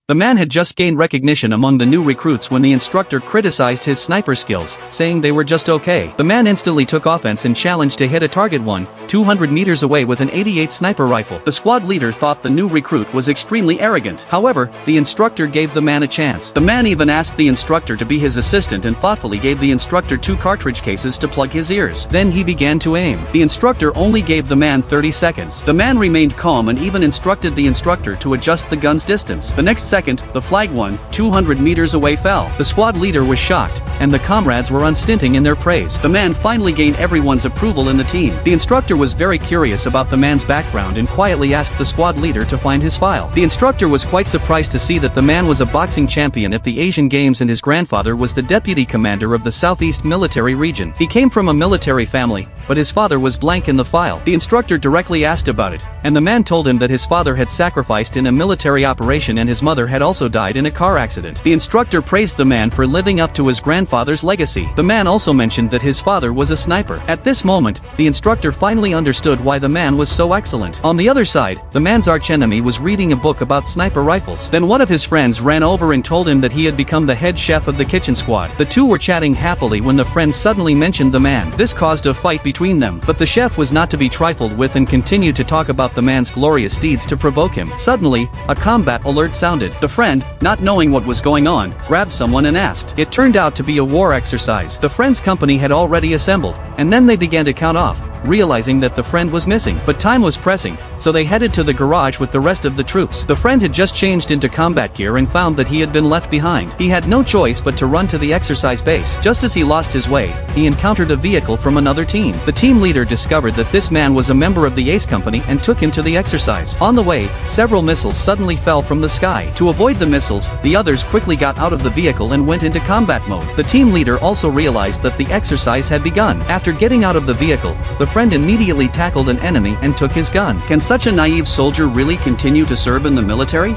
The man had just gained recognition among the new recruits when the instructor criticized his sniper skills, saying they were just okay. The man instantly took offense and challenged to hit a target 200 meters away with an 88 sniper rifle. The squad leader thought the new recruit was extremely arrogant. However, the instructor gave the man a chance. The man even asked the instructor to be his assistant and thoughtfully gave the instructor 2 cartridge cases to plug his ears. Then he began to aim. The instructor only gave the man 30 seconds. The man remained calm and even instructed the instructor to adjust the gun's distance. The next second, the flag 200 meters away fell. The squad leader was shocked, and the comrades were unstinting in their praise. The man finally gained everyone's approval in the team. The instructor was very curious about the man's background and quietly asked the squad leader to find his file. The instructor was quite surprised to see that the man was a boxing champion at the Asian Games and his grandfather was the deputy commander of the Southeast Military Region. He came from a military family, but his father was blank in the file. The instructor directly asked about it, and the man told him that his father had sacrificed in a military operation and his mother had also died in a car accident. The instructor praised the man for living up to his grandfather's legacy. The man also mentioned that his father was a sniper. At this moment, the instructor finally understood why the man was so excellent. On the other side, the man's archenemy was reading a book about sniper rifles. Then one of his friends ran over and told him that he had become the head chef of the kitchen squad. The two were chatting happily when the friend suddenly mentioned the man. This caused a fight between them, but the chef was not to be trifled with and continued to talk about the man's glorious deeds to provoke him. Suddenly, a combat alert sounded. The friend, not knowing what was going on, grabbed someone and asked. It turned out to be a war exercise. The friend's company had already assembled, and then they began to count off, realizing that the friend was missing. But time was pressing, so they headed to the garage with the rest of the troops. The friend had just changed into combat gear and found that he had been left behind. He had no choice but to run to the exercise base. Just as he lost his way, he encountered a vehicle from another team. The team leader discovered that this man was a member of the Ace Company and took him to the exercise. On the way, several missiles suddenly fell from the sky. To avoid the missiles, the others quickly got out of the vehicle and went into combat mode. The team leader also realized that the exercise had begun. After getting out of the vehicle, the friend immediately tackled an enemy and took his gun. Can such a naive soldier really continue to serve in the military?